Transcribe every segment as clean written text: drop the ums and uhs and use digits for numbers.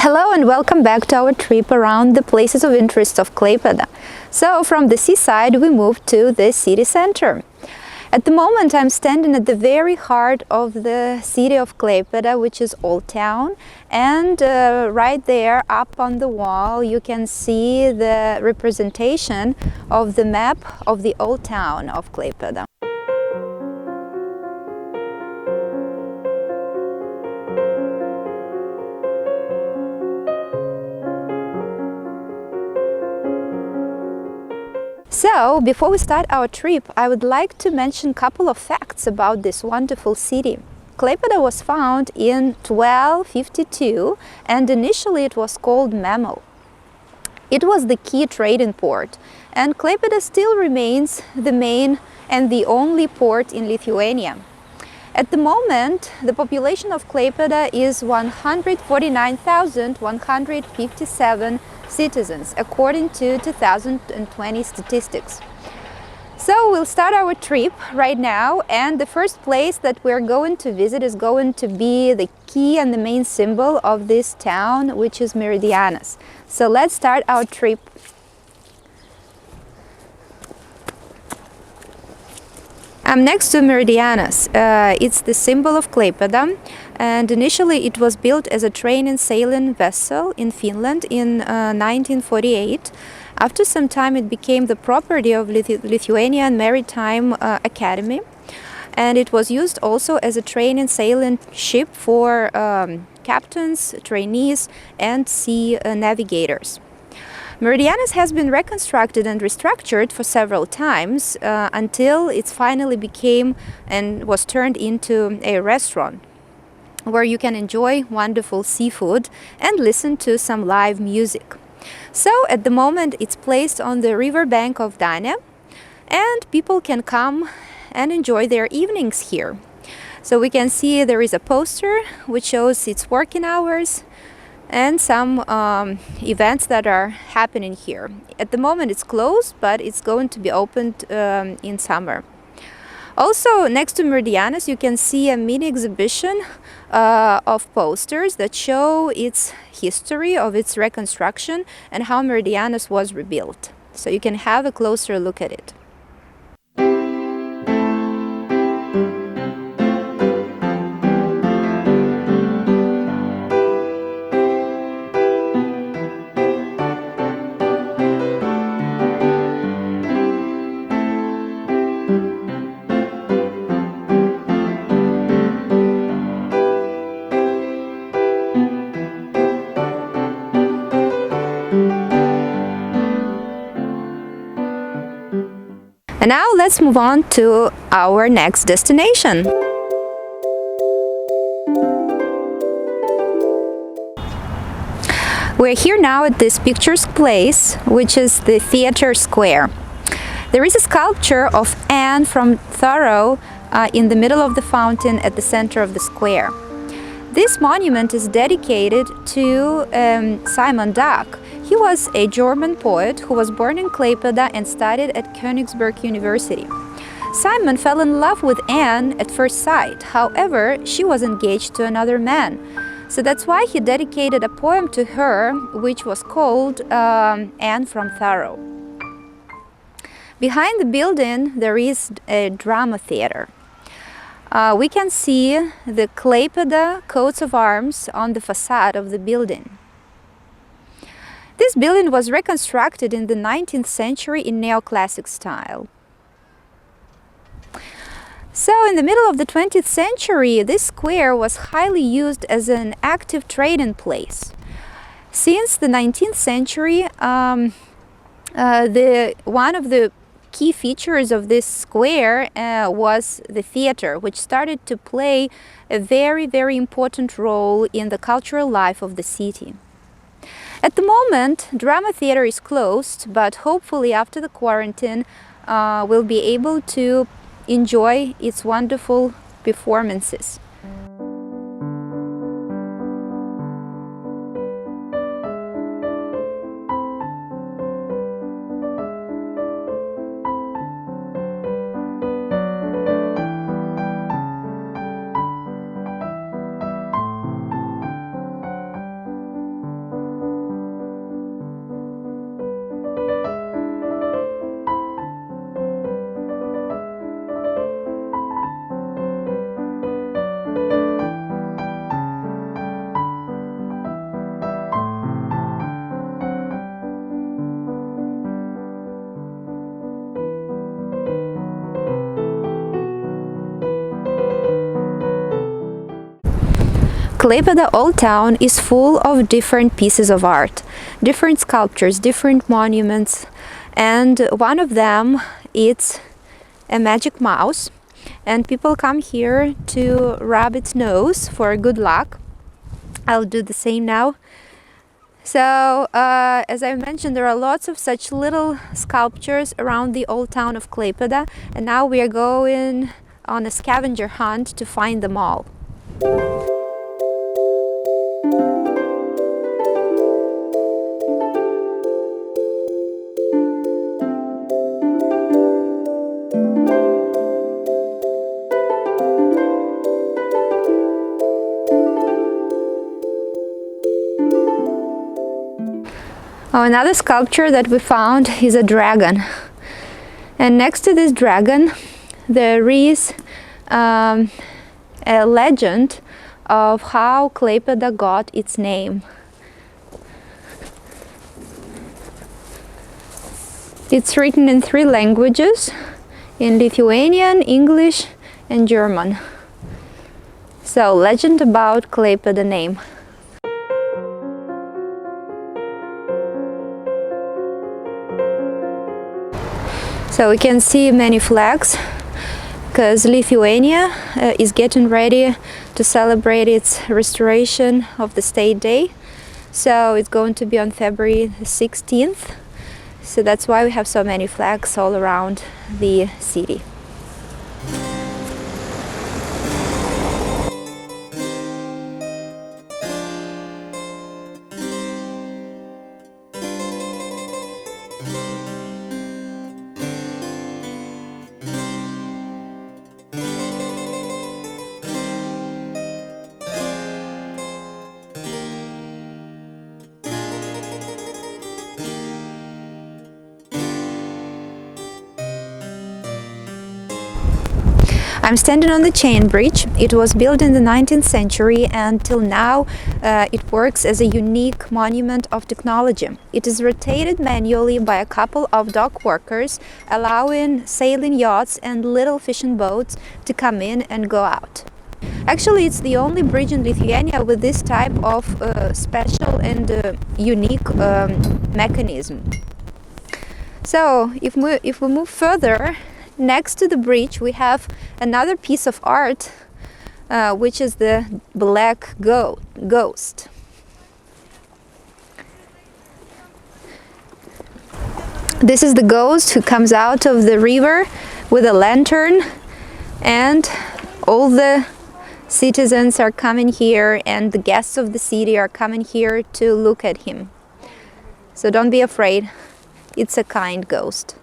Hello and welcome back to our trip around the places of interest of Klaipeda. So from the seaside we moved to the city center. At the moment I'm standing at the very heart of the city of Klaipeda, which is Old Town, and right there up on the wall you can see the representation of the map of the Old Town of Klaipeda. So, before we start our trip, I would like to mention a couple of facts about this wonderful city. Klaipeda was found in 1252 and initially it was called Memo. It was the key trading port, and Klaipeda still remains the main and the only port in Lithuania. At the moment, the population of Klaipeda is 149,157 citizens, according to 2020 statistics. So we'll start our trip right now, and the first place that we're going to visit is going to be the key and the main symbol of this town, which is Meridianas. So let's start our trip. I'm next to Meridianas. It's the symbol of Klaipeda, and initially it was built as a train and sailing vessel in Finland in 1948. After some time it became the property of Lithuanian Maritime Academy, and it was used also as a train and sailing ship for captains, trainees and sea navigators. Meridianas has been reconstructed and restructured for several times until it finally became and was turned into a restaurant where you can enjoy wonderful seafood and listen to some live music. So at the moment it's placed on the riverbank of Danė, and people can come and enjoy their evenings here. So we can see there is a poster which shows its working hours and some events that are happening here. At the moment it's closed, but it's going to be opened in summer. Also, next to Meridianas you can see a mini exhibition of posters that show its history of its reconstruction and how Meridianas was rebuilt. So you can have a closer look at it. And now let's move on to our next destination. We're here now at this picturesque place, which is the Theatre Square. There is a sculpture of Anne from Thoreau in the middle of the fountain at the center of the square. This monument is dedicated to Simon Duck. He was a German poet who was born in Klaipeda and studied at Königsberg University. Simon fell in love with Anne at first sight. However, she was engaged to another man. So that's why he dedicated a poem to her, which was called Anne from Thoreau. Behind the building there is a drama theater. We can see the Klaipeda coats of arms on the facade of the building. This building was reconstructed in the 19th century in neoclassic style. So in the middle of the 20th century, this square was highly used as an active trading place. Since the 19th century, one of the key features of this square was the theater, which started to play a very, very important role in the cultural life of the city. At the moment, drama theater is closed, but hopefully after the quarantine we'll be able to enjoy its wonderful performances. Klaipeda Old Town is full of different pieces of art, different sculptures, different monuments, and one of them is a magic mouse, and people come here to rub its nose for good luck. I'll do the same now. So, as I mentioned, there are lots of such little sculptures around the old town of Klaipeda, and now we are going on a scavenger hunt to find them all. Oh, another sculpture that we found is a dragon. And next to this dragon, there is a legend of how Klaipeda got its name. It's written in 3 languages, in Lithuanian, English, and German. So, legend about Klaipeda name. So we can see many flags because Lithuania is getting ready to celebrate its restoration of the state day. So it's going to be on February 16th. So that's why we have so many flags all around the city. I'm standing on the chain bridge. It was built in the 19th century and till now it works as a unique monument of technology. It is rotated manually by a couple of dock workers, allowing sailing yachts and little fishing boats to come in and go out. Actually, it's the only bridge in Lithuania with this type of special and unique mechanism. So, if we move further, next to the bridge we have another piece of art, which is the black ghost. This is the ghost who comes out of the river with a lantern, and all the citizens are coming here and the guests of the city are coming here to look at him. So don't be afraid, it's a kind ghost.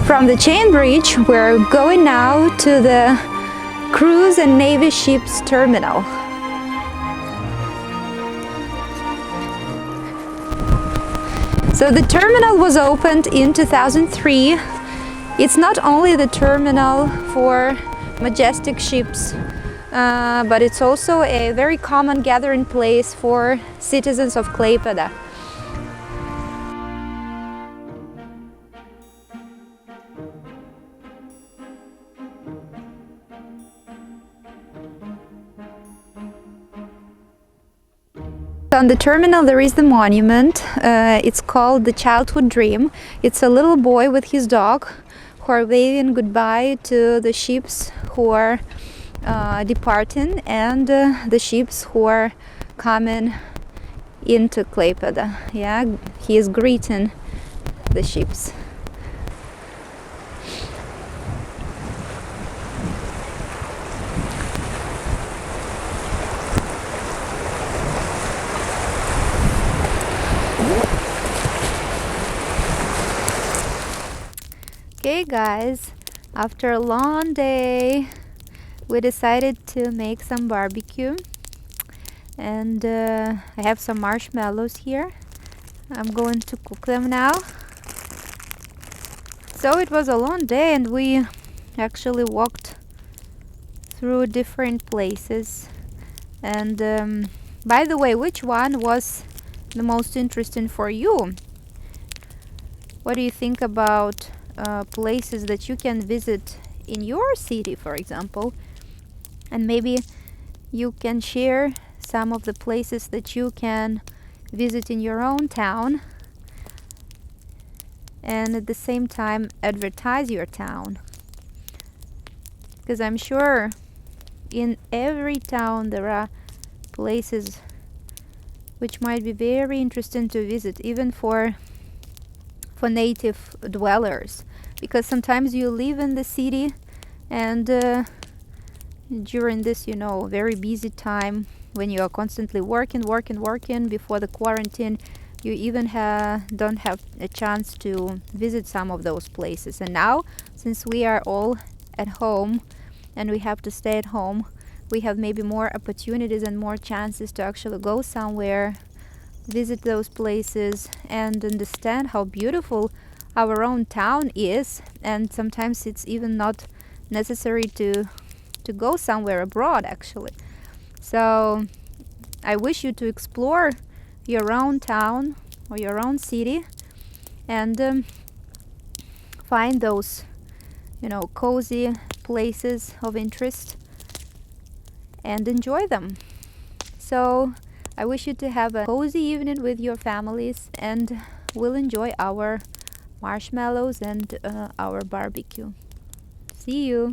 From the chain bridge, we're going now to the cruise and navy ships terminal. So the terminal was opened in 2003. It's not only the terminal for majestic ships, but it's also a very common gathering place for citizens of Klaipeda. On the terminal there is the monument. It's called the Childhood Dream. It's a little boy with his dog who are waving goodbye to the ships who are departing and the ships who are coming into Klaipeda. Yeah, he is greeting the ships. Hey guys, after a long day, we decided to make some barbecue, and I have some marshmallows here. I'm going to cook them now. So it was a long day, and we actually walked through different places. And by the way, which one was the most interesting for you? What do you think about places that you can visit in your city, for example? And maybe you can share some of the places that you can visit in your own town, and at the same time advertise your town. Because I'm sure in every town there are places which might be very interesting to visit, even for native dwellers. Because sometimes you live in the city, and during this, very busy time, when you are constantly working before the quarantine, you even don't have a chance to visit some of those places. And now, since we are all at home and we have to stay at home, we have maybe more opportunities and more chances to actually go somewhere, visit those places, and understand how beautiful our own town is. And sometimes it's even not necessary to go somewhere abroad, actually. So I wish you to explore your own town or your own city, and find those cozy places of interest and enjoy them. So I wish you to have a cozy evening with your families, and we'll enjoy our marshmallows and our barbecue. See you.